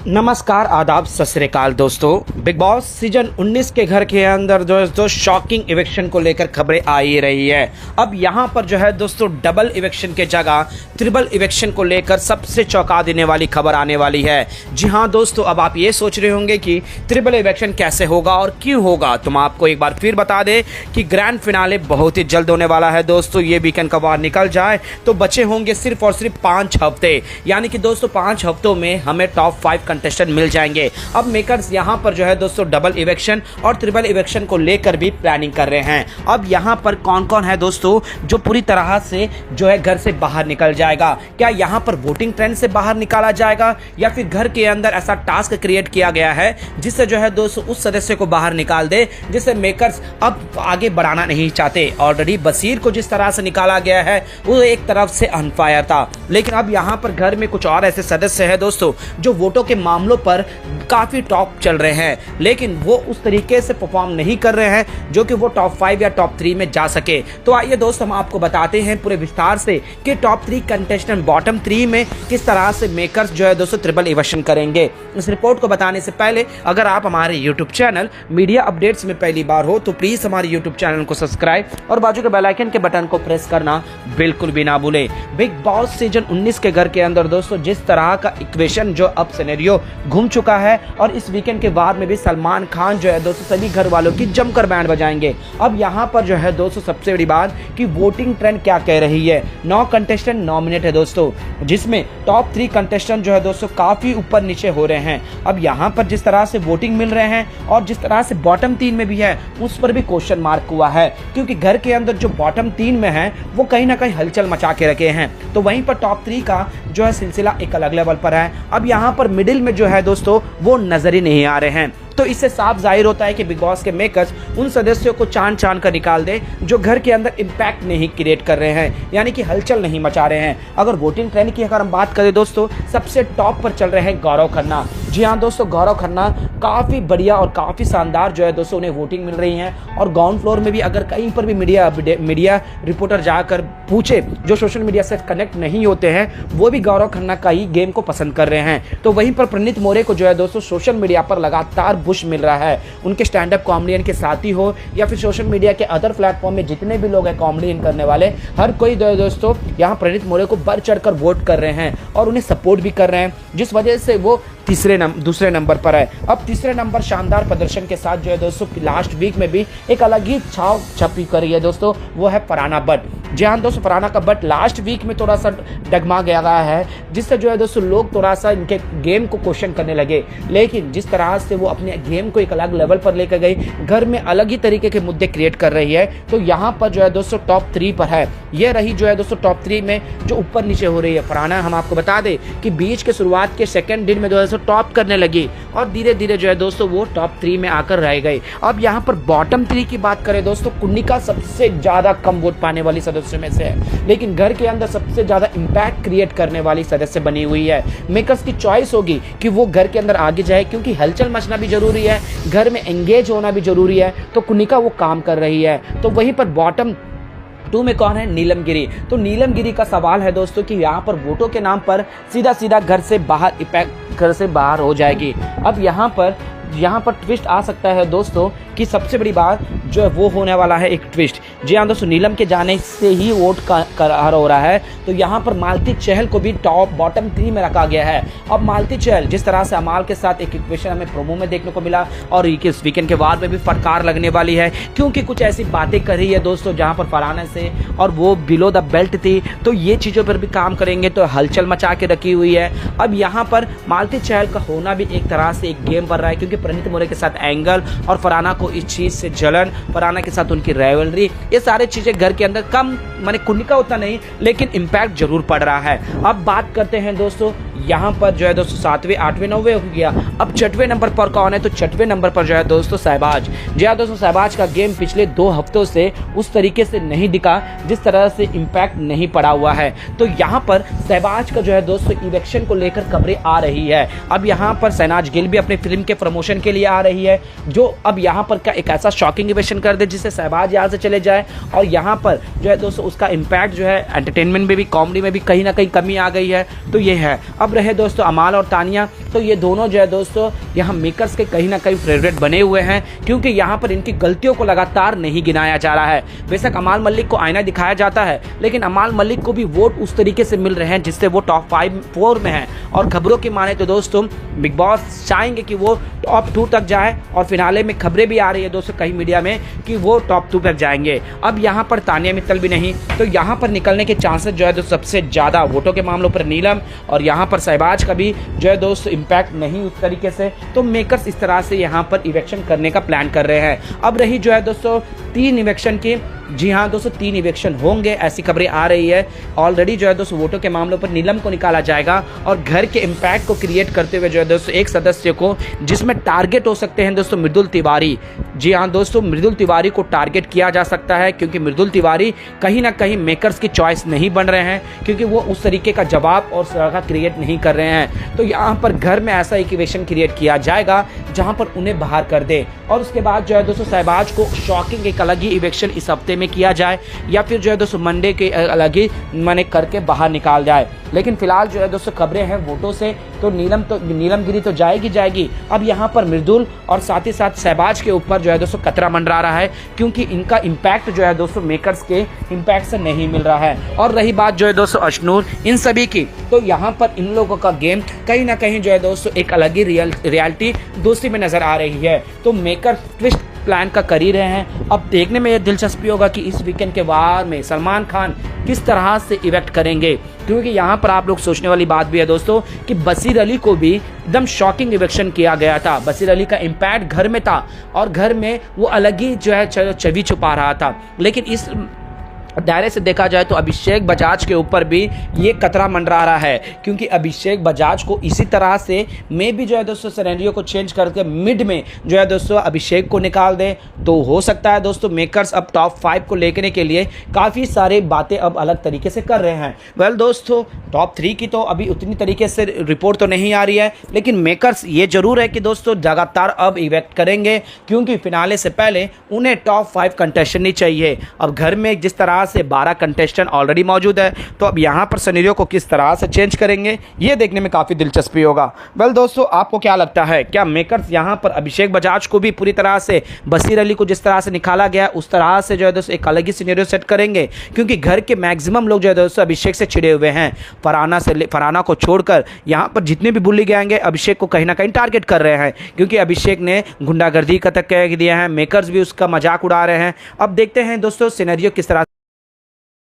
नमस्कार, आदाब, सत श्री अकाल दोस्तों। बिग बॉस सीजन 19 के घर के अंदर दोस्तों शॉकिंग इवेक्शन को लेकर खबरें आ ही रही है। अब यहां पर जो है दोस्तों डबल इवेक्शन के जगह ट्रिपल इवेक्शन को लेकर सबसे चौंका देने वाली खबर आने वाली है। जी हां दोस्तों, अब आप ये सोच रहे होंगे कि ट्रिपल इवेक्शन कैसे होगा और क्यों होगा, तो मैं आपको एक बार फिर बता दें कि ग्रैंड फिनाले बहुत ही जल्द होने वाला है दोस्तों। ये वीकेंड का बाहर निकल जाए तो बचे होंगे सिर्फ और सिर्फ 5 हफ्ते, यानी कि दोस्तों 5 हफ्तों में हमें टॉप 5 कंटेस्टेंट मिल जाएंगे। अब मेकर्स यहां पर जो है दोस्तों डबल इवेक्शन और ट्रिपल इवेक्शन को लेकर भी प्लानिंग कर रहे हैं। अब यहां पर कौन कौन है दोस्तों जो पूरी तरह से जो है घर से बाहर निकल जाएगा? क्या यहां पर वोटिंग ट्रेंड से बाहर निकाला जाएगा या फिर घर के अंदर ऐसा टास्क क्रिएट किया गया है जिससे जो है दोस्तों उस सदस्य को बाहर निकाल दे जिसे मेकर्स अब आगे बढ़ाना नहीं चाहते। ऑलरेडी बसीर को जिस तरह से निकाला गया है वो एक तरफ से अनफायर था, लेकिन अब यहां पर घर में कुछ और ऐसे सदस्य हैं दोस्तों जो वोटों के मामलों पर काफी टॉप चल रहे हैं, लेकिन वो उस तरीके से परफॉर्म नहीं कर रहे हैं जो कि वो टॉप 5 या टॉप 3 में जा सके। तो आइए दोस्तों हम आपको बताते हैं पूरे विस्तार से कि टॉप 3 कंटेस्टेंट बॉटम 3 में किस तरह से मेकर्स जो है दोस्तों ट्रिपल इवेक्शन करेंगे। इस रिपोर्ट को बताने से पहले अगर आप हमारे यूट्यूब चैनल मीडिया अपडेट्स में पहली बार हो तो प्लीज हमारे यूट्यूब चैनल को सब्सक्राइब और बाजू के बेल आइकन के बटन को प्रेस करना बिल्कुल भी ना भूलें। बिग बॉस सीजन 19 के घर के अंदर दोस्तों जिस तरह का इक्वेशन जो अब सिनेरियो घूम चुका है और इस वीकेंड के बाद में भी सलमान खान जो है दोस्तों सभी घर वालों की जमकर बैंड बजाएंगे। अब यहाँ पर जो है दोस्तों सबसे बड़ी बात कि वोटिंग ट्रेंड क्या कह रही है। 9 कंटेस्टेंट नॉमिनेट है दोस्तों, जिसमें टॉप 3 कंटेस्टेंट जो है दोस्तों काफी ऊपर नीचे हो रहे हैं। अब यहाँ पर जिस तरह से वोटिंग मिल रहे हैं और जिस तरह से बॉटम 3 में भी है उस पर भी क्वेश्चन मार्क हुआ है, क्योंकि घर के अंदर जो बॉटम 3 में है वो कहीं ना कहीं हलचल मचा के रखे हैं, तो वहीं पर टॉप 3 का जो है सिलसिला एक अलग लेवल पर है। अब यहाँ पर मिडिल में जो है दोस्तों वो नजर ही नहीं आ रहे हैं, तो इससे साफ जाहिर होता है कि बिग बॉस के मेकर्स उन सदस्यों को चांद कर निकाल दे जो घर के अंदर इम्पैक्ट नहीं क्रिएट कर रहे हैं, यानी कि हलचल नहीं मचा रहे हैं। अगर वोटिंग ट्रेंड की अगर हम बात करें दोस्तों सबसे टॉप पर चल रहे हैं गौरव खन्ना। जी हाँ दोस्तों, गौरव खन्ना काफ़ी बढ़िया और काफ़ी शानदार जो है दोस्तों उन्हें वोटिंग मिल रही है, और ग्राउंड फ्लोर में भी अगर कहीं पर भी मीडिया रिपोर्टर जाकर पूछे जो सोशल मीडिया से कनेक्ट नहीं होते हैं वो भी गौरव खन्ना का ही गेम को पसंद कर रहे हैं। तो वहीं पर प्रणीत मोरे को जो है दोस्तों सोशल मीडिया पर लगातार बुश मिल रहा है। उनके स्टैंड अप कॉमेडियन के साथी हो या फिर सोशल मीडिया के अदर प्लेटफॉर्म में जितने भी लोग हैं कॉमेडियन करने वाले, हर कोई दोस्तों यहाँ प्रणीत मोरे को बढ़ चढ़कर वोट कर रहे हैं और उन्हें सपोर्ट भी कर रहे हैं, जिस वजह से वो दूसरे नंबर पर है। अब तीसरे नंबर शानदार प्रदर्शन के साथ जो है दोस्तों लास्ट वीक में भी एक अलग ही छाव छपी करी है दोस्तों, वो है फरहाना बट। जी हाँ दोस्तों, फरहाना का बट लास्ट वीक में थोड़ा सा डगमा गया है, जिससे जो है दोस्तों लोग थोड़ा सा इनके गेम को क्वेश्चन करने लगे, लेकिन जिस तरह से वो अपने गेम को एक अलग लेवल पर लेकर गई, घर में अलग ही तरीके के मुद्दे क्रिएट कर रही है, तो यहाँ पर जो है दोस्तों टॉप 3 पर है। ये रही जो है दोस्तों टॉप 3 में जो ऊपर नीचे हो रही है। फरहाना हम आपको बता दें कि बीच के शुरुआत के सेकंड दिन में जो है टॉप करने लगी और धीरे धीरे जो है दोस्तों वो टॉप 3 में आकर रह गई। अब यहाँ पर बॉटम 3 की बात करें दोस्तों, कुन्निका सबसे ज्यादा कम वोट पाने वाली सदस्य में से है, लेकिन घर के अंदर सबसे ज्यादा इंपैक्ट क्रिएट करने वाली सदस्य बनी हुई है। मेकर्स की चॉइस होगी कि वो घर के अंदर आगे जाए, क्योंकि हलचल मचना भी जरूरी है, घर में एंगेज होना भी जरूरी है, तो कुन्निका वो काम कर रही है। तो वहीं पर बॉटम 2 में कौन है? नीलम गिरी। तो नीलम गिरी का सवाल है दोस्तों कि यहाँ पर वोटों के नाम पर सीधा घर से बाहर हो जाएगी। अब यहाँ पर ट्विस्ट आ सकता है दोस्तों कि सबसे बड़ी बात जो है वो होने वाला है एक ट्विस्ट। जी हाँ दोस्तों, नीलम के जाने से ही वोट करार हो रहा है, तो यहाँ पर मालती चहल को भी बॉटम 3 में रखा गया है। अब मालती चहल जिस तरह से अमाल के साथ एक इक्वेशन हमें प्रोमो में देखने को मिला और इस वीकेंड के बाद में भी फटकार लगने वाली है, क्योंकि कुछ ऐसी बातें कर रही है दोस्तों जहाँ पर फरहाना से और वो बिलो द बेल्ट थी, तो ये चीज़ों पर भी काम करेंगे, तो हलचल मचा के रखी हुई है। अब यहाँ पर मालती चहल का होना भी एक तरह से एक गेम बन रहा है, क्योंकि प्रणीत मोरे के साथ एंगल और फरहाना को इस चीज से जलन, फरहाना के साथ उनकी राइवलरी, ये सारी चीजें घर के अंदर कम माने कुन्निका उतना नहीं लेकिन इम्पैक्ट जरूर पड़ रहा है। अब बात करते हैं दोस्तों यहाँ पर जो है दोस्तों 7वें 8वें 9वें हो गया, अब 6वें नंबर पर कौन है? तो 6वें नंबर पर जो है दोस्तों शहबाज। जी हाँ दोस्तों, शहबाज का गेम पिछले 2 हफ्तों से उस तरीके से नहीं दिखा जिस तरह से इम्पैक्ट नहीं पड़ा हुआ है, तो यहाँ पर शहबाज का जो है दोस्तों इलेक्शन को लेकर खबरें आ रही है। अब यहाँ पर शहनाज गिल भी अपने फिल्म के प्रमोशन के लिए आ रही है, जो अब यहाँ पर का एक ऐसा शॉकिंग इवेक्शन कर दे जिससे शहबाज यहाँ से चले जाए, और यहाँ पर जो है दोस्तों उसका इम्पैक्ट जो है एंटरटेनमेंट में भी कॉमेडी में भी कहीं ना कहीं कमी आ गई है। तो ये है। अब अब रहे दोस्तों अमाल और तानिया, तो ये दोनों जो है दोस्तों यहाँ मेकर्स के कहीं ना कहीं फेवरेट बने हुए हैं, क्योंकि यहाँ पर इनकी गलतियों को लगातार नहीं गिनाया जा रहा है। बेशक अमाल मलिक को आईना दिखाया जाता है, लेकिन अमाल मलिक को भी वोट उस तरीके से मिल रहे हैं जिससे वो टॉप 4 में है। और खबरों की माने तो दोस्तों बिग बॉस चाहेंगे कि वो टॉप 2 तक जाए, और फिनाले में खबरें भी आ रही है दोस्तों कई मीडिया में कि वो टॉप 2 तक जाएंगे। अब यहाँ पर तानिया मित्तल भी नहीं, तो यहाँ पर निकलने के चांसेस जो है तो सबसे ज़्यादा वोटों के मामलों पर नीलम, और यहाँ पर शहबाज का भी जो है दोस्तों इम्पैक्ट नहीं उस तरीके से। तो मेकर्स इस तरह से यहाँ पर इवेक्शन करने का प्लान कर रहे हैं। अब रही जो है दोस्तों 3 इवेक्शन की, जी हाँ दोस्तों 3 इवेक्शन होंगे, ऐसी खबरें आ रही है। ऑलरेडी जो है दोस्तों वोटों के मामलों पर नीलम को निकाला जाएगा, और घर के इम्पैक्ट को क्रिएट करते हुए जो है दोस्तों एक सदस्य को, जिसमें टारगेट हो सकते हैं दोस्तों मृदुल तिवारी। जी हाँ दोस्तों मृदुल तिवारी को टारगेट किया जा सकता है, क्योंकि मृदुल तिवारी कहीं ना कहीं मेकर्स की चॉइस नहीं बन रहे हैं, क्योंकि वो उस तरीके का जवाब और सलाह क्रिएट नहीं कर रहे हैं। तो यहाँ पर घर में ऐसा एक इवेक्शन क्रिएट किया जाएगा जहाँ पर उन्हें बाहर कर दे, और उसके बाद जो है दोस्तों शहबाज को शॉकिंग एक अलग ही इवेक्शन इस हफ्ते में किया जाए, या फिर जो है दोस्तों मंडे के अलग ही माने करके बाहर निकाल जाए। लेकिन फिलहाल जो है दोस्तों खबरें हैं वोटों से, तो नीलमगिरी तो जाएगी। अब यहाँ पर मृदुल और साथ ही साथ शहबाज के ऊपर जो है दोस्तों खतरा मंडरा रहा है, क्योंकि इनका इम्पैक्ट जो है दोस्तों मेकर्स के इम्पैक्ट से नहीं मिल रहा है। और रही बात जो है दोस्तों अशनूर इन सभी की, तो यहाँ पर इन लोगों का गेम कहीं ना कहीं जो है दोस्तों एक अलग ही रियलिटी दोस्ती में नजर आ रही है। तो मेकर ट्विस्ट प्लान का कर ही रहे हैं। अब देखने में यह दिलचस्पी होगा कि इस वीकेंड के वार में सलमान खान किस तरह से इवेक्ट करेंगे, क्योंकि यहाँ पर आप लोग सोचने वाली बात भी है दोस्तों कि बशीर अली को भी एकदम शॉकिंग इवेक्शन किया गया था। बशीर अली का इम्पैक्ट घर में था, और घर में वो अलग ही जो है छवि छुपा रहा था। लेकिन इस दायरे से देखा जाए तो अभिषेक बजाज के ऊपर भी ये खतरा मंडरा रहा है, क्योंकि अभिषेक बजाज को इसी तरह से मैं भी जो है दोस्तों सिनेरियो को चेंज करके मिड में जो है दोस्तों अभिषेक को निकाल दे, तो हो सकता है दोस्तों मेकर्स अब टॉप 5 को लेकर के लिए काफ़ी सारे बातें अब अलग तरीके से कर रहे हैं। वेल दोस्तों टॉप 3 की तो अभी उतनी तरीके से रिपोर्ट तो नहीं आ रही है, लेकिन मेकर्स ये जरूर है कि दोस्तों लगातार अब इवेक्ट करेंगे, क्योंकि फिनाले से पहले उन्हें टॉप 5 कंटेस्टेंट ही चाहिए। अब घर में जिस तरह से 12 कंटेस्टेंट ऑलरेडी मौजूद है, तो अब यहाँ पर सिनेरियो को किस तरह से चेंज करेंगे ये देखने में काफ़ी दिलचस्पी होगा। वेल दोस्तों आपको क्या लगता है, क्या मेकर्स यहाँ पर अभिषेक बजाज को भी पूरी तरह से बशीर अली को जिस तरह से निकाला गया उस तरह से जो है दोस्तों एक अलग ही सिनेरियो सेट करेंगे? क्योंकि घर के मैक्सिमम लोग जो है दोस्तों अभिषेक से छिड़े हुए हैं। फरहाना को छोड़कर यहाँ पर जितने भी बुल्ली गैंग है अभिषेक को कहीं ना कहीं टारगेट कर रहे हैं, क्योंकि अभिषेक ने गुंडागर्दी का तक कह दिया है। मेकर्स भी उसका मजाक उड़ा रहे हैं। अब देखते हैं दोस्तों सिनेरियो किस तरह